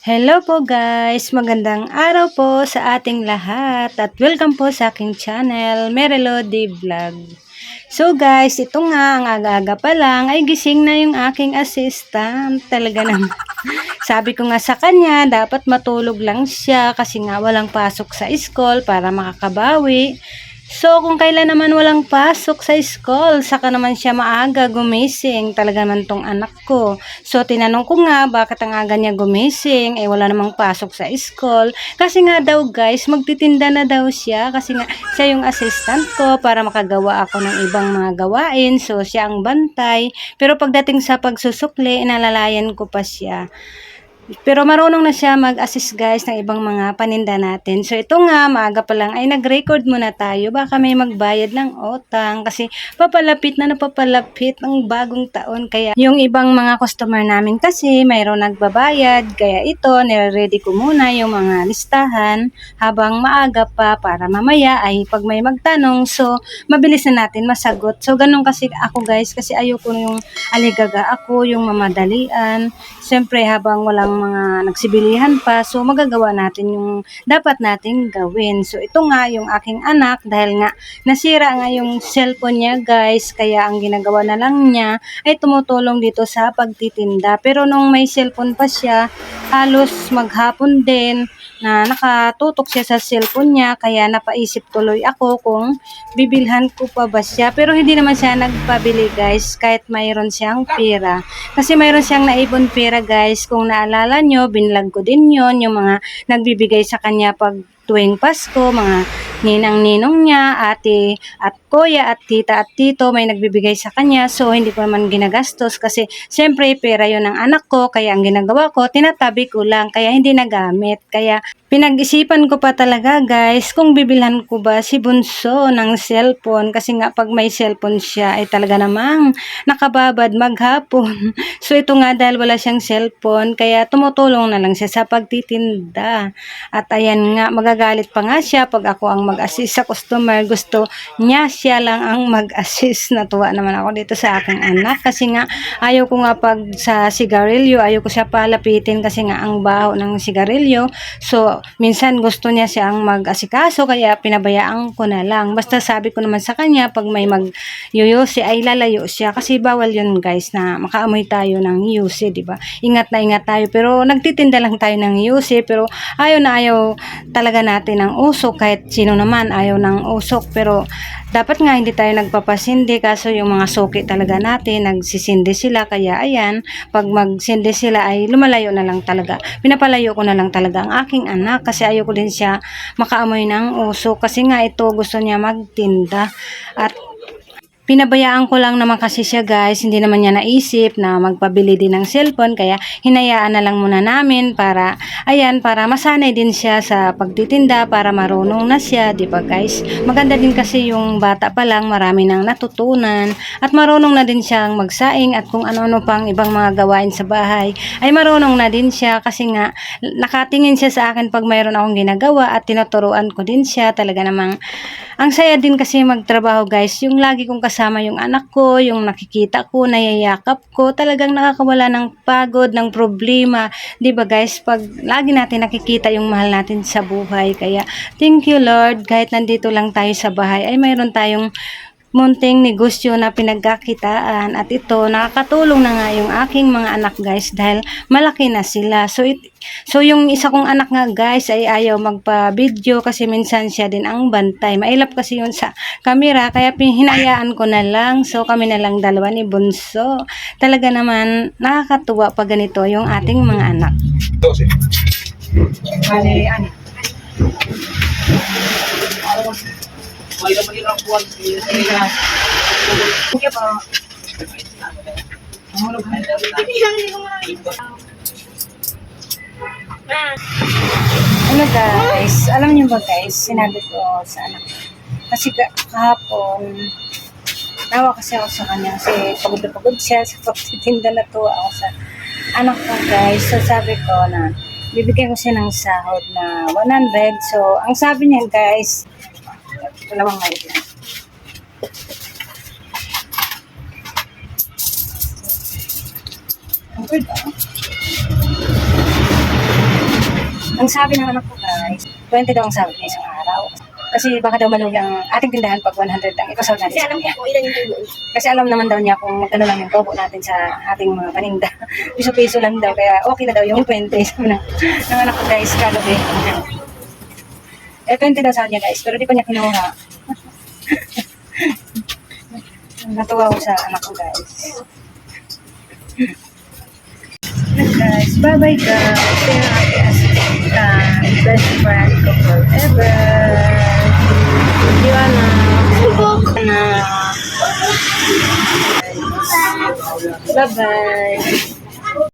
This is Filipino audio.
Hello po guys! Magandang araw po sa ating lahat at welcome po sa aking channel, Merelody Vlog. So guys, ito nga ang aga-aga pa lang ay gising na yung aking assistant. Talaga naman. Sabi ko nga sa kanya, dapat matulog lang siya kasi nga walang pasok sa school para makakabawi. So, kung kailan naman walang pasok sa school, saka naman siya maaga gumising. Talaga naman tong anak ko. So, tinanong ko nga, bakit ang aga niya gumising? Eh, wala namang pasok sa school. Kasi nga daw guys, magtitinda na daw siya. Kasi nga, siya yung assistant ko para makagawa ako ng ibang mga gawain. So, siya ang bantay. Pero pagdating sa pagsusukli, inalalayan ko pa siya. Pero marunong na siya mag-assist guys ng ibang mga paninda natin. So ito nga, maaga pa lang ay nag-record muna tayo. Baka may magbayad ng utang kasi papalapit na napapalapit ng bagong taon. Kaya yung ibang mga customer namin kasi mayroon nagbabayad. Kaya ito, nire-ready ko muna yung mga listahan habang maaga pa para mamaya ay pag may magtanong. So mabilis na natin masagot. So ganun kasi ako guys kasi ayoko yung aligaga ako, yung mamadalian. Siyempre habang walang mga nagsibilihan pa, so magagawa natin yung dapat nating gawin. So ito nga yung aking anak dahil nga nasira nga yung cellphone niya guys, kaya ang ginagawa na lang niya ay tumutulong dito sa pagtitinda. Pero nung may cellphone pa siya, halos maghapon din na nakatutok siya sa cellphone niya, kaya napaisip tuloy ako kung bibilhan ko pa ba siya. Pero hindi naman siya nagpabili guys, kahit mayroon siyang pera. Kasi mayroon siyang naibon pera guys, kung naalala nyo, binlog ko din yon yung mga nagbibigay sa kanya pag tuwing Pasko, mga ninang-ninong niya, ate at kuya at tita at tito may nagbibigay sa kanya. So hindi ko naman ginagastos kasi siyempre pera yon ng anak ko, kaya ang ginagawa ko, tinatabi ko lang, kaya hindi nagamit. Kaya pinag-isipan ko pa talaga guys kung bibilhan ko ba si Bunso ng cellphone kasi nga pag may cellphone siya ay talaga namang nakababad maghapon. So ito nga dahil wala siyang cellphone kaya tumutulong na lang siya sa pagtitinda. At ayan nga, magagalit pa nga siya pag ako ang mag-assist sa customer. Gusto niya siya lang ang mag-assist. Natuwa naman ako dito sa aking anak kasi nga ayaw ko nga pag sa sigarilyo, ayaw ko siya palapitin kasi nga ang baho ng sigarilyo. So minsan gusto niya siyang mag-asikaso kaya pinabayaan ko na lang. Basta sabi ko naman sa kanya pag may mag-yusi ay lalayo siya kasi bawal yun guys na makaamoy tayo ng yusi, di ba? Ingat na ingat tayo pero nagtitinda lang tayo ng yusi pero ayaw na ayaw talaga natin ng usok, kahit sino naman ayaw ng usok. Pero dapat nga hindi tayo nagpapasindi kaso yung mga suki talaga natin nagsisindi sila, kaya ayan, pag magsindi sila ay lumalayo na lang talaga. Pinapalayo ko na lang talaga ang aking anak kasi ayoko din siya makaamoy ng usok kasi nga ito gusto niya magtinda. At pinabayaan ko lang naman kasi siya guys, hindi naman niya naisip na magpabili din ng cellphone, kaya hinayaan na lang muna namin para, ayan, para masanay din siya sa pagtitinda, para marunong na siya, di ba guys? Maganda din kasi yung bata pa lang, marami nang natutunan, at marunong na din siyang magsaing at kung ano-ano pang ibang mga gawain sa bahay, ay marunong na din siya kasi nga nakatingin siya sa akin pag mayroon akong ginagawa at tinuturuan ko din siya. Talaga namang ang saya din kasi magtrabaho guys, yung lagi kong kasama yung anak ko, yung nakikita ko, nayayakap ko, talagang nakakawala ng pagod, ng problema, di ba guys, pag lagi natin nakikita yung mahal natin sa buhay. Kaya thank you Lord, kahit nandito lang tayo sa bahay ay mayroon tayong munting negosyo na pinagkakitaan, at ito nakakatulong na nga yung aking mga anak guys dahil malaki na sila. So yung isa kong anak nga guys ay ayaw magpa-video kasi minsan siya din ang bantay. Mailap kasi yun sa camera kaya hinayaan ko na lang. So kami na lang dalawa ni Bunso. Talaga naman nakakatuwa pag ganito yung ating mga anak. May naman yung buwan. Sige po. Ano guys, alam niyo ba guys, sinabi ko sa anak ko. Kasi kahapon, nawa kasi ako sa kanya kasi pagod na pagod siya sa pagtitinda, natuwa ako sa anak ko guys. So sabi ko na bibigyan ko siya ng sahod na 100. So ang sabi niya guys, dalawang may yan. Ang good ah. Ang sabi ng anak ko guys, 20 daw ang sabi niya isang araw. Kasi baka daw malugi ang ating tindahan pag 100 lang. Ito sabi natin Kasi sa alam kanya. ko kung ilan yung tubo. Kasi alam naman daw niya kung ano lang yung tubo natin sa ating mga paninda. Piso-piso lang daw, kaya okay na daw yung 20. Sabi ng anak ko guys, kagabi. 20 daw sa kanya guys, pero di pa niya kinuha. Natuwa ko sa anak ko guys. Guys, bye-bye guys. Stay happy as best friend ko forever. Diwana. Bye-bye.